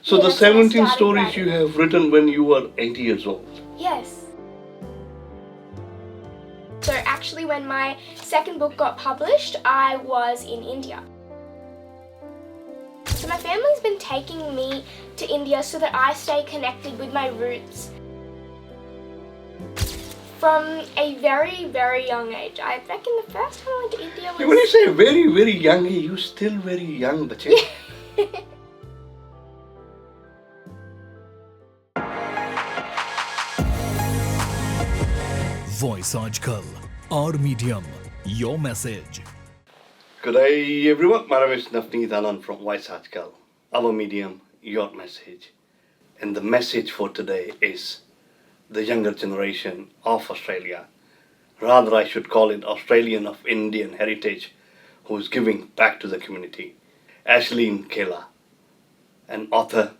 So Yeah, the that's when I 17 started stories writing. you have written when you were 8 years old. Yes. So actually when my second book got published, I was in India. So my family's been taking me to India so that I stay connected with my roots. From a very, very young age. I reckon the first time I went to India was... When you say very, very young, you're still very young, bache. Voice आजकल और medium your message Good day, everyone. My name is Navneet Anand from Voice Article, our medium, your message. And the message for today is the younger generation of Australia. Rather, I should call it Australian of Indian heritage, who is giving back to the community. Ashleen Khela, an author,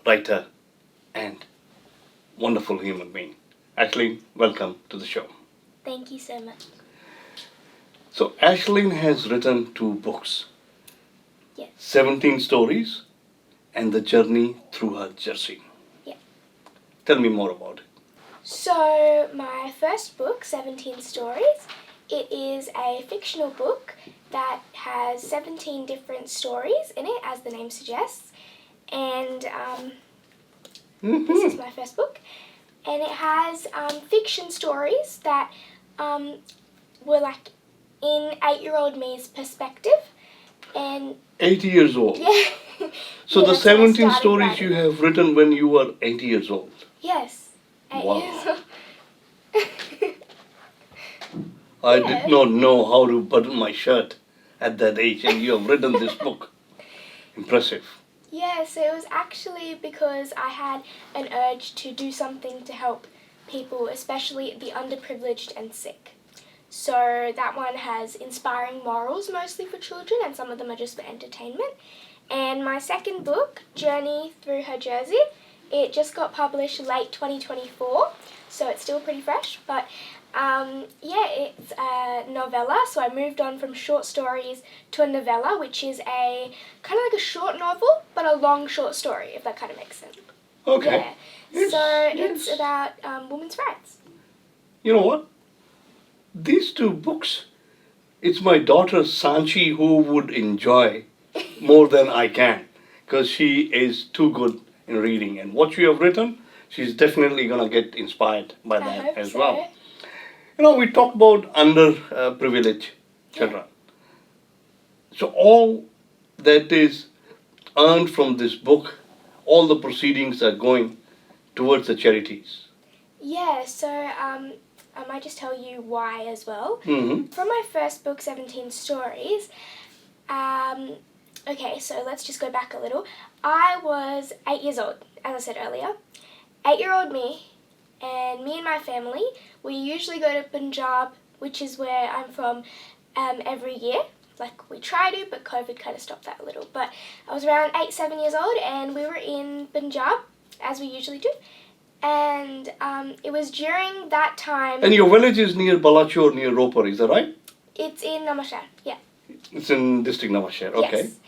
writer, and wonderful human being. Ashleen, welcome to the show. Thank you so much. So, Ashleen has written 2 books. Yes. 17 stories and the journey through her jersey. Yeah. Tell me more about it. So my first book, 17 Stories, it is a fictional book that has 17 different stories in it, as the name suggests. And this is my first book. And it has fiction stories that were like in 8-year-old me's perspective. And 8 years old. yeah. So Yeah, the that's when I 17 started stories writing. you have written when you were 8 years old. Yes. 8 Wow. years old. I Yeah. did not know how to button my shirt at that age, and you have written this book. Impressive. Yeah, so it was actually because I had an urge to do something to help people, especially the underprivileged and sick. So that one has inspiring morals mostly for children, and some of them are just for entertainment. And my second book, Journey Through Her Jersey, it just got published late 2024, so it's still pretty fresh. But yeah, it's a novella, so I moved on from short stories to a novella, which is a kind of like a short novel, but a long short story, if that kind of makes sense. Okay. Yeah. Yes, So yes. it's about women's rights. You know what? These 2 books, it's my daughter Sanchi who would enjoy more than I can, because she is too good in reading. And what you have written, she's definitely going to get inspired by I that hope as so. well. You know, we talk about underprivileged children. So all that is earned from this book, all the proceedings are going towards the charities. Yeah, so I might just tell you why as well. Mm-hmm. From my first book, 17 Stories, okay, so let's just go back a little. I was 8 years old, as I said earlier. 8-year-old me and my family, we usually go to Punjab, which is where I'm from, every year. Like, we try to, but COVID kind of stopped that a little. But I was around 7 years old, and we were in Punjab, as we usually do. And it was during that time... And your village is near Balachore, near Ropar, is that right? It's in Namaskar, yeah. It's in district Navashehar, okay. Yes.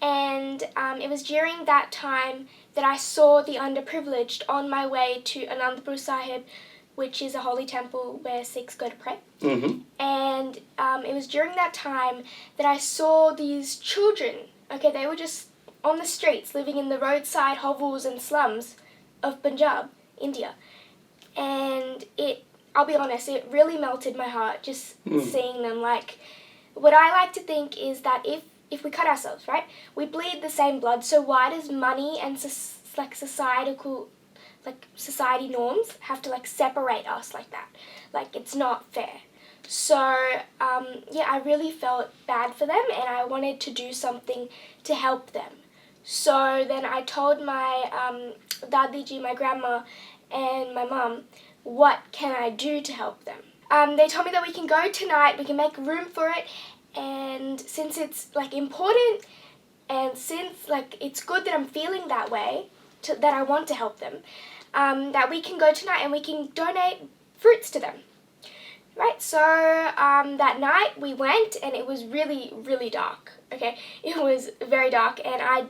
And it was during that time that I saw the underprivileged on my way to Anandapur Sahib, which is a holy temple where Sikhs go to pray. Mm-hmm. And it was during that time that I saw these children. Okay, they were just on the streets, living in the roadside hovels and slums of Punjab, India. And I'll be honest, it really melted my heart just seeing them. Like, what I like to think is that if we cut ourselves, right, we bleed the same blood, so why does money and society norms have to separate us like that? Like, it's not fair. So yeah, I really felt bad for them, and I wanted to do something to help them. So then I told my dadiji, my grandma, and my mum, what can I do to help them? They told me that we can go tonight, we can make room for it, and since it's important, and since it's good that I'm feeling that way, that I want to help them, that we can go tonight and we can donate fruits to them. Right, so that night we went, and it was really, really dark. Okay, it was very dark, and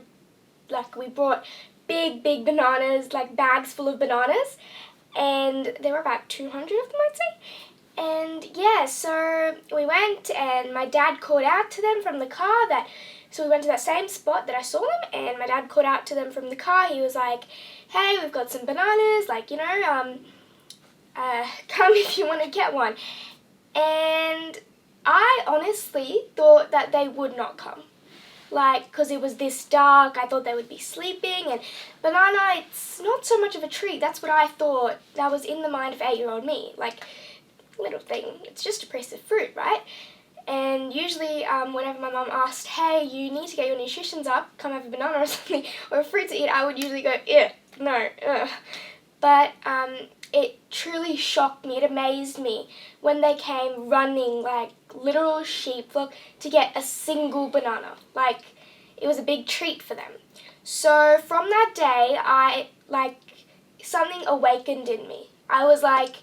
we brought big bananas, like bags full of bananas, and there were about 200 of them, I'd say. And yeah, so we went, and my dad called out to them from the car so we went to that same spot that I saw them, and my dad called out to them from the car. He was like, hey, we've got some bananas, like, come if you want to get one. And I honestly thought that they would not come. Like, because it was this dark, I thought they would be sleeping, and banana, it's not so much of a treat. That's what I thought. That was in the mind of 8-year-old me. Like, little thing, it's just a piece of fruit, right? And usually, whenever my mum asked, hey, you need to get your nutritions up, come have a banana or something, or a fruit to eat, I would usually go, ew, no, ugh. But it truly shocked me, it amazed me when they came running like literal sheepflock to get a single banana. Like, it was a big treat for them. So from that day, something awakened in me. I was like,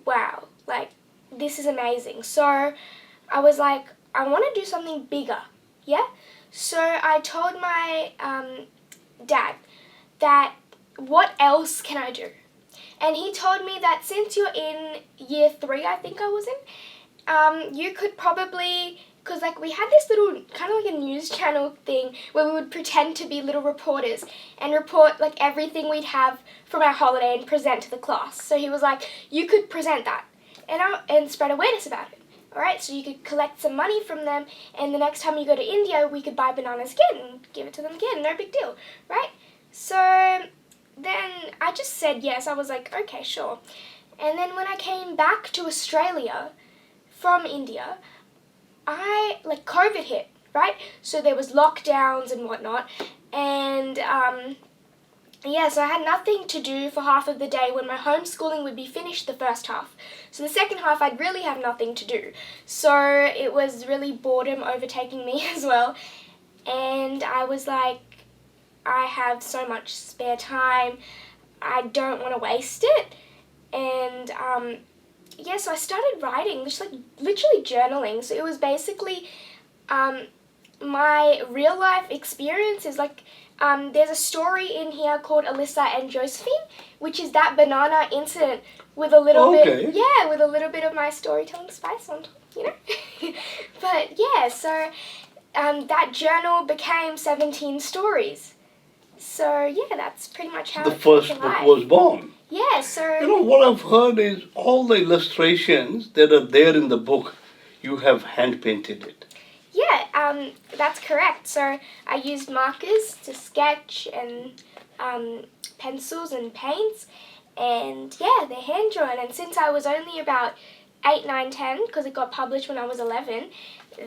wow, like, this is amazing. So I was like, I want to do something bigger, yeah? So I told my dad that, what else can I do? And he told me that since you're in year 3, I think I was in, you could probably, because like we had this little, kind of like a news channel thing where we would pretend to be little reporters and report like everything we'd have from our holiday and present to the class. So he was like, you could present that and spread awareness about it. Alright, so you could collect some money from them, and the next time you go to India, we could buy bananas again and give it to them again, no big deal, right? So then I just said yes. I was like, okay, sure. And then when I came back to Australia from India, COVID hit, right? So there was lockdowns and whatnot, and so I had nothing to do for half of the day when my homeschooling would be finished the first half. So the second half I'd really have nothing to do. So it was really boredom overtaking me as well. And I was like, I have so much spare time, I don't want to waste it. And so I started writing, just like literally journaling. So it was basically my real life experiences. Like, there's a story in here called Alyssa and Josephine, which is that banana incident with a little with a little bit of my storytelling spice on top, But yeah, so that journal became 17 stories. So yeah, that's pretty much how the first book was born. Yeah, so What I've heard is all the illustrations that are there in the book, you have hand painted it. Yeah, that's correct. So I used markers to sketch and pencils and paints, and yeah, they're hand drawn. And since I was only about 8, 9, 10, because it got published when I was 11,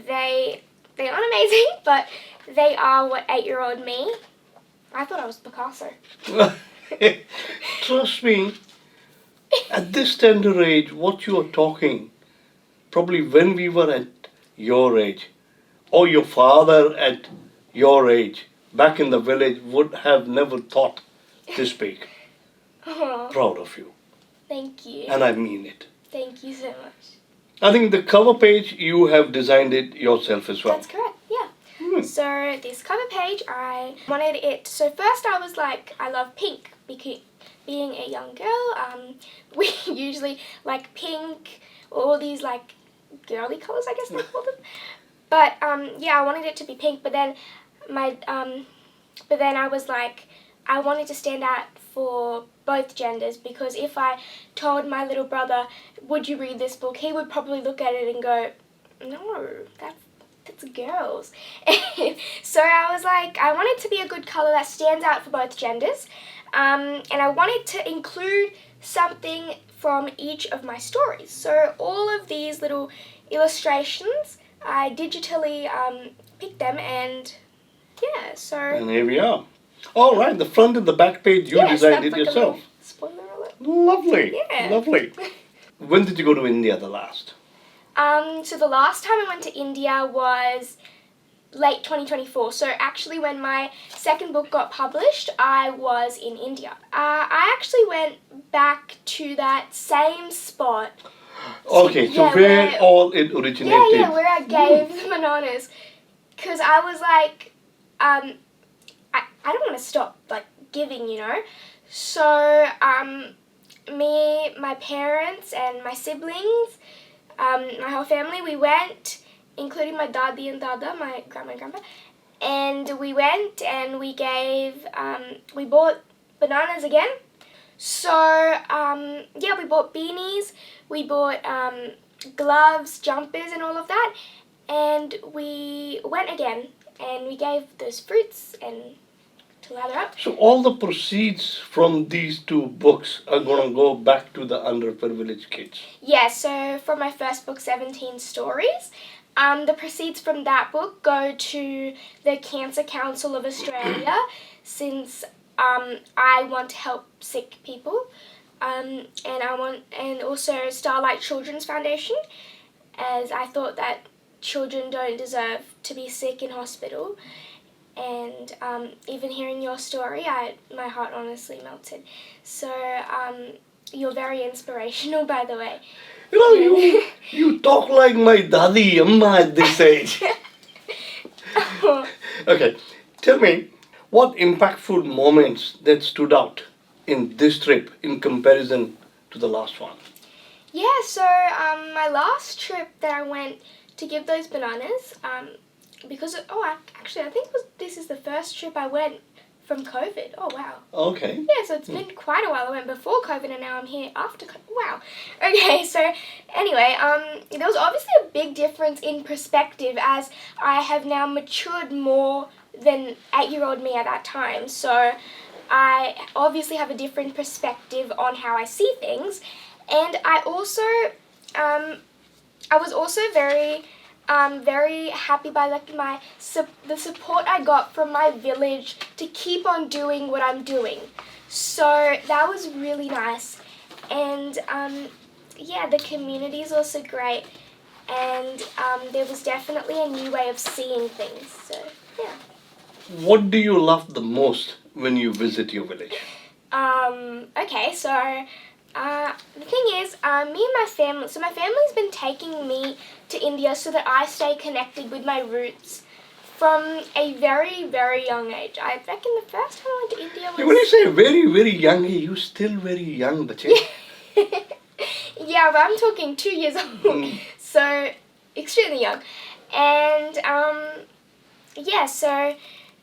they aren't amazing, but they are what 8-year-old me. I thought I was Picasso. Trust me, at this tender age, what you are talking, probably when we were at your age, or your father at your age, back in the village, would have never thought this big. Aww. Proud of you. Thank you. And I mean it. Thank you so much. I think the cover page, you have designed it yourself as well. That's correct, yeah. So this cover page, I wanted it, so first I was like, I love pink, because being a young girl, we usually like pink, all these like girly colours, I guess they call them. But I wanted it to be pink, but then I was like, I wanted to stand out for both genders, because if I told my little brother, would you read this book, he would probably look at it and go, no, that's girls. So I was like, I want it to be a good colour that stands out for both genders, and I wanted to include something from each of my stories. So all of these little illustrations, I digitally picked them, and yeah, so... And here we are. All right, the front and the back page, you designed it yourself. Spoiler alert. Lovely, Yeah. Lovely. When did you go to India the last? So the last time I went to India was late 2024. So actually when my second book got published, I was in India. I actually went back to that same spot. Okay, so where all it originated. Yeah, where I gave the bananas. Because I was like, I don't want to stop like giving, So, me, my parents, and my siblings, my whole family, we went, including my dadi and dada, my grandma and grandpa, and we went and we gave, we bought bananas again. So, we bought beanies, we bought gloves, jumpers, and all of that, and we went again and we gave those fruits and to lather up. So all the proceeds from these two books are going to go back to the underprivileged kids. Yeah, so from my first book, 17 Stories, the proceeds from that book go to the Cancer Council of Australia, since I want to help sick people, and also Starlight Children's Foundation, as I thought that children don't deserve to be sick in hospital. And even hearing your story, my heart honestly melted. So you're very inspirational, by the way. You talk like my dadi amma at this age. Okay, tell me, what impactful moments that stood out in this trip in comparison to the last one? Yeah, so my last trip that I went to give those bananas, because actually I think this is the first trip I went from COVID. Oh wow. Okay. Yeah, so it's been quite a while. I went before COVID and now I'm here after COVID. Wow. Okay, so anyway, there was obviously a big difference in perspective, as I have now matured more than 8-year-old me at that time. So I obviously have a different perspective on how I see things, and I also I was also very happy by the support I got from my village to keep on doing what I'm doing. So that was really nice, and the community is also great, and there was definitely a new way of seeing things. So yeah. What do you love the most when you visit your village? Okay, so the thing is, me and my family, so my family's been taking me to India so that I stay connected with my roots from a very, very young age. I reckon the first time I went to India was... When you say very, very young, you're still very young, bache. Yeah, but I'm talking 2 years old, so extremely young. And, so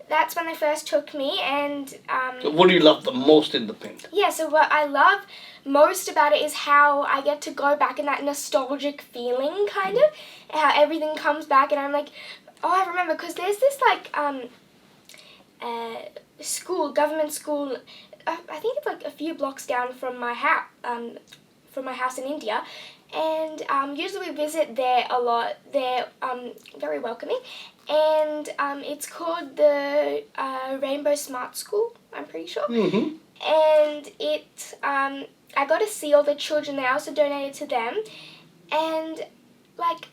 that's when they first took me, and... So what do you love the most in the pen? Yeah, so what I love most about it is how I get to go back in that nostalgic feeling, kind of, how everything comes back, and I'm like, oh, I remember, because there's this, school, government school, I think it's, a few blocks down from my house in India, and usually we visit there a lot. They're very welcoming, and it's called the Rainbow Smart School, I'm pretty sure. Mm-hmm. And I got to see all the children there. I also donated to them, and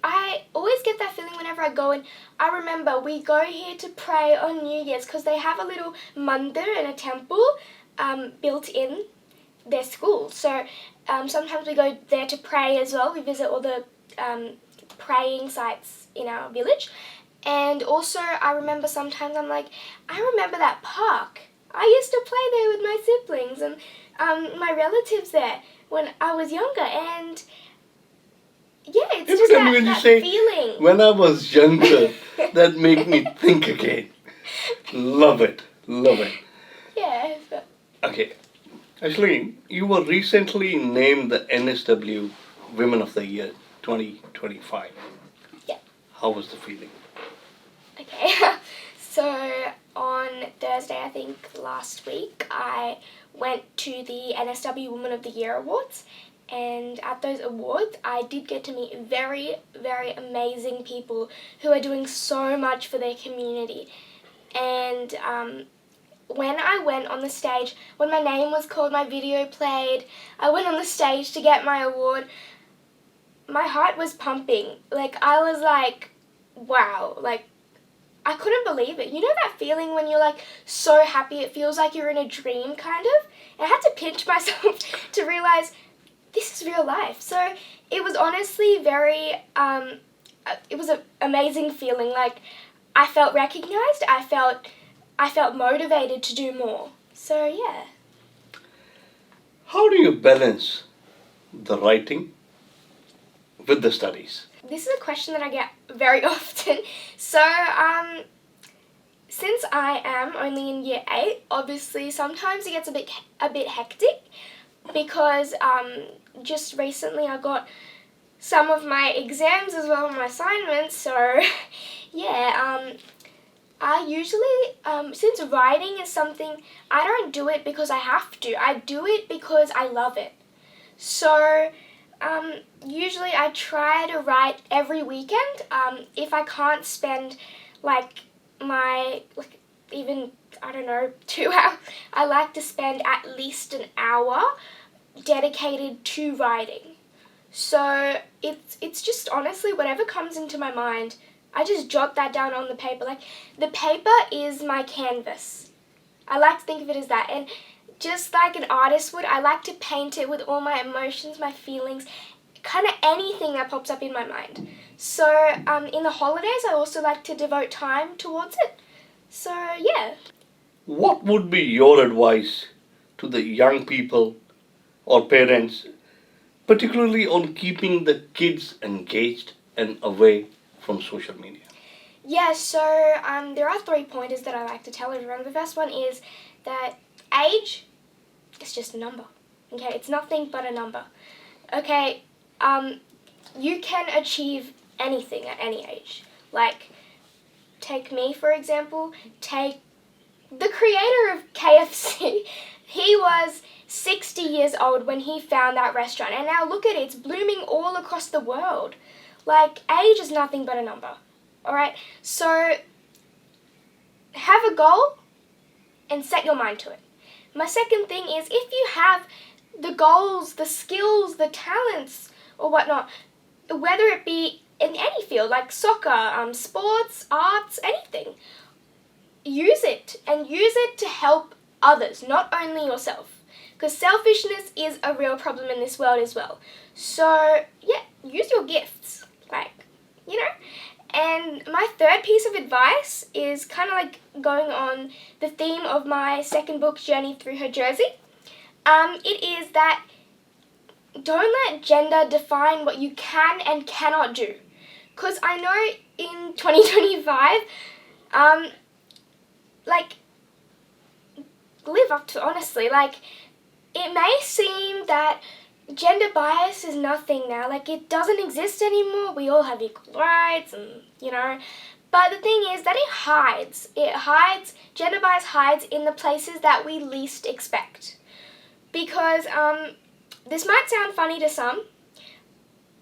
I always get that feeling whenever I go, and I remember we go here to pray on New Year's because they have a little mandir and a temple built in their school. So sometimes we go there to pray as well. We visit all the praying sites in our village. And also I remember sometimes I'm like, I remember that park. I used to play there with my siblings and my relatives there when I was younger, and yeah, it's just that feeling. When I was younger, that made me think again. Love it. Yeah. But... Okay. Ashleen, you were recently named the NSW Women of the Year 2025. Yeah. How was the feeling? Okay. So on Thursday, I think last week, I went to the NSW Women of the Year Awards, and at those awards I did get to meet very, very amazing people who are doing so much for their community. And when I went on the stage, when my name was called, my video played, I went on the stage to get my award, my heart was pumping. I was like, wow, I couldn't believe it. You know that feeling when you're so happy, it feels like you're in a dream, kind of? And I had to pinch myself to realize this is real life. So it was honestly very, it was an amazing feeling. I felt recognized, I felt motivated to do more. So yeah. How do you balance the writing with the studies? This is a question that I get very often. So, since I am only in year 8, obviously sometimes it gets a bit hectic because just recently I got some of my exams as well as my assignments. So, yeah, I usually, since writing is something, I don't do it because I have to. I do it because I love it. So, usually I try to write every weekend. If I can't spend even, I don't know, 2 hours, I like to spend at least an hour dedicated to writing. So it's just honestly whatever comes into my mind, I just jot that down on the paper. Like, the paper is my canvas. I like to think of it as that. And just like an artist would, I like to paint it with all my emotions, my feelings, kind of anything that pops up in my mind. So in the holidays, I also like to devote time towards it. So yeah. What would be your advice to the young people or parents, particularly on keeping the kids engaged and away from social media? Yeah, so there are 3 pointers that I like to tell everyone. The first one is that age is just a number. Okay, it's nothing but a number. Okay, you can achieve anything at any age. Like, take me for example, take the creator of KFC. He was 60 years old when he found that restaurant, and now look at it, it's blooming all across the world. Like, age is nothing but a number. Alright, so have a goal and set your mind to it. My second thing is, if you have the goals, the skills, the talents, or whatnot, whether it be in any field, like soccer, sports, arts, anything, use it, and use it to help others, not only yourself. Because selfishness is a real problem in this world as well. So, yeah, use your gifts, And my third piece of advice is kind of like going on the theme of my second book, Journey Through Her Jersey. It is that don't let gender define what you can and cannot do. Because I know in 2025, live up to, honestly, it may seem that gender bias is nothing now, it doesn't exist anymore, we all have equal rights and, but the thing is that gender bias hides in the places that we least expect. Because, this might sound funny to some,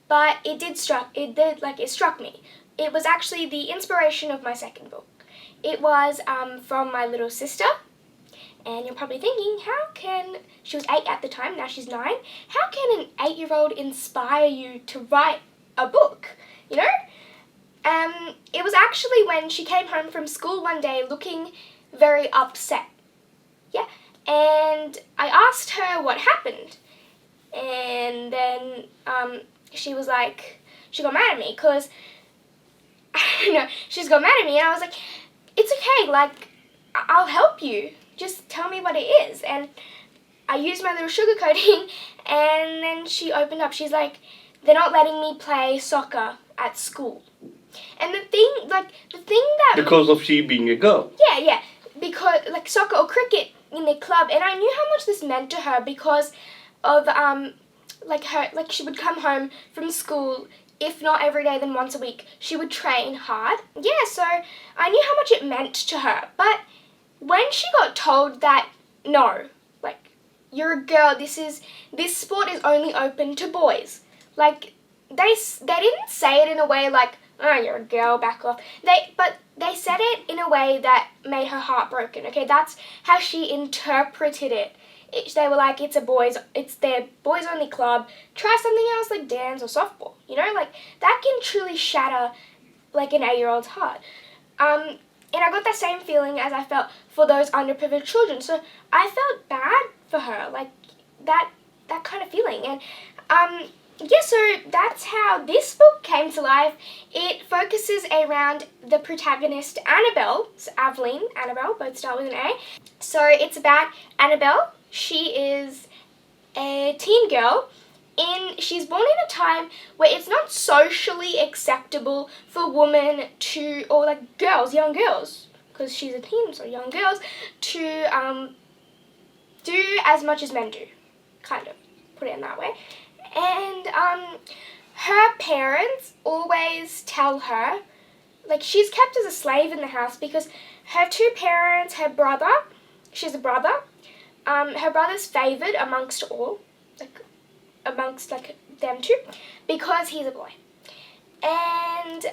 but it struck me. It was actually the inspiration of my second book. It was from my little sister. And you're probably thinking, she was 8 at the time, now she's 9, how can an 8-year-old inspire you to write a book, It was actually when she came home from school one day looking very upset, and I asked her what happened, and then she was like, she got mad at me, because, she's got mad at me, and I was like, it's okay, I'll help you. Just tell me what it is. And I used my little sugarcoating, and then she opened up. She's like, they're not letting me play soccer at school. And the thing that... Because of she being a girl? Yeah. Because, soccer or cricket in their club. And I knew how much this meant to her because of, she would come home from school, if not every day, then once a week. She would train hard. Yeah, so I knew how much it meant to her. But when she got told that, no, you're a girl, this sport is only open to boys. They didn't say it in a way oh, you're a girl, back off. But they said it in a way that made her heart broken, okay? That's how she interpreted it. They were like, it's their boys only club, try something else like dance or softball, that can truly shatter, an 8-year-old's heart. And I got that same feeling as I felt for those underprivileged children. So I felt bad for her, that kind of feeling. And yeah, so that's how this book came to life. It focuses around the protagonist Annabelle, so Aveline, Annabelle, both start with an A. So it's about Annabelle. She is a teen girl. She's born in a time where it's not socially acceptable for women to, or like girls, young girls, because she's a teen, so young girls, to do as much as men do, kind of, put it in that way. And her parents always tell her, like, she's kept as a slave in the house because her two parents, her brother, she's a brother, her brother's favoured amongst all, amongst them two, because he's a boy. And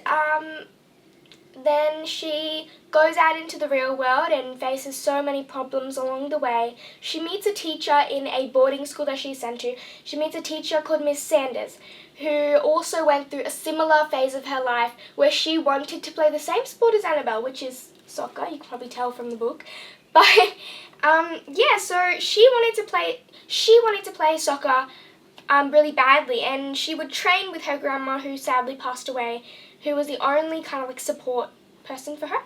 then she goes out into the real world and faces so many problems along the way. She meets a teacher in a boarding school that she's sent to. She meets a teacher called Miss Sanders, who also went through a similar phase of her life where she wanted to play the same sport as Annabelle, which is soccer. You can probably tell from the book. But yeah, so she wanted to play soccer really badly, and she would train with her grandma, who sadly passed away, who was the only kind of support person for her.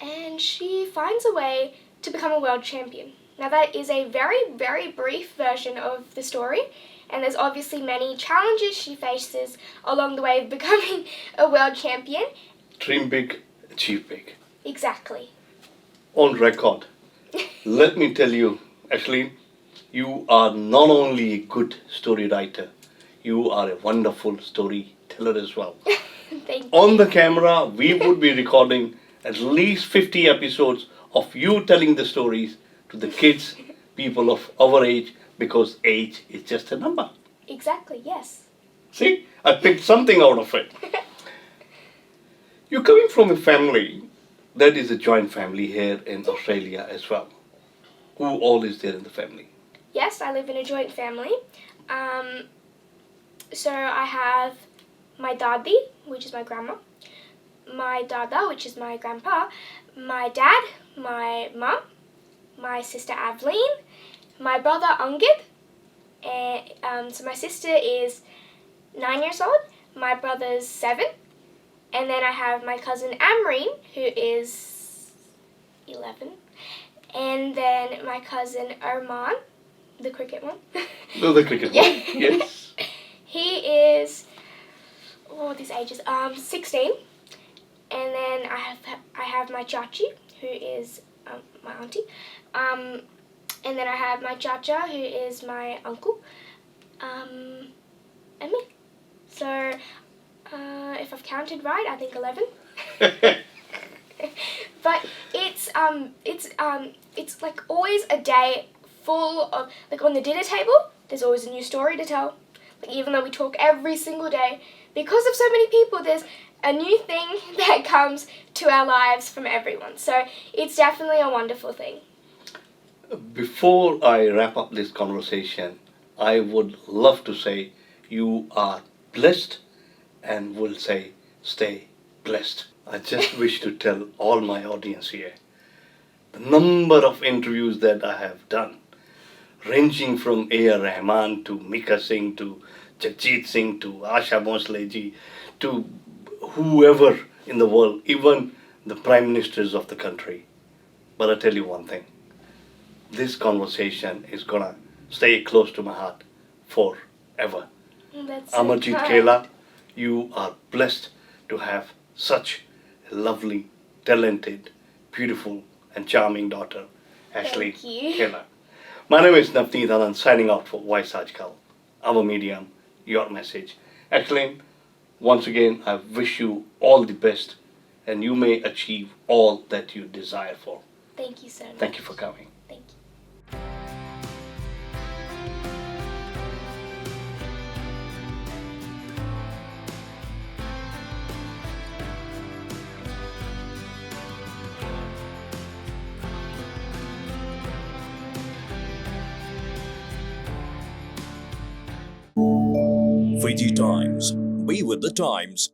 And she finds a way to become a world champion. Now that is a very, very brief version of the story, and there's obviously many challenges she faces along the way of becoming a world champion. Dream big, achieve big. Exactly. On record, let me tell you, Ashleen, you are not only a good story writer, you are a wonderful storyteller as well. Thank you. On the camera, we would be recording at least 50 episodes of you telling the stories to the kids, people of our age, because age is just a number. Exactly, yes. See, I picked something out of it. You're coming from a family that is a joint family here in Australia as well. Who all is there in the family? Yes, I live in a joint family. So I have my dadi, which is my grandma, my dada, which is my grandpa, my dad, my mum, my sister Aveline, my brother Ungid, and so my sister is 9 years old, my brother's 7, and then I have my cousin Amreen, who is 11, and then my cousin Erman, the cricket one. No, the cricket one, yes. He is, what are these ages? 16. And then I have my chachi, who is my auntie. And then I have my chacha, who is my uncle. And me. So, if I've counted right, I think 11. But it's like always a day full of, like, on the dinner table, there's always a new story to tell. Like, even though we talk every single day, because of so many people, there's a new thing that comes to our lives from everyone. So it's definitely a wonderful thing. Before I wrap up this conversation, I would love to say you are blessed, and will say stay blessed. I just wish to tell all my audience here, the number of interviews that I have done, ranging from A.R. Rahman to Mika Singh to Jagjit Singh to Asha Bhosle ji to whoever in the world, even the prime ministers of the country. But I tell you one thing, this conversation is gonna stay close to my heart forever. That's so Ashleen kind. Khela, you are blessed to have such a lovely, talented, beautiful and charming daughter, Ashleen Thank you. Khela. My name is Navneet Anand, signing out for Voice Ajkal. Our medium, your message. Ashleen, once again, I wish you all the best, and you may achieve all that you desire for. Thank you so much. Thank you for coming. Thank you. VG Times. Be with the times.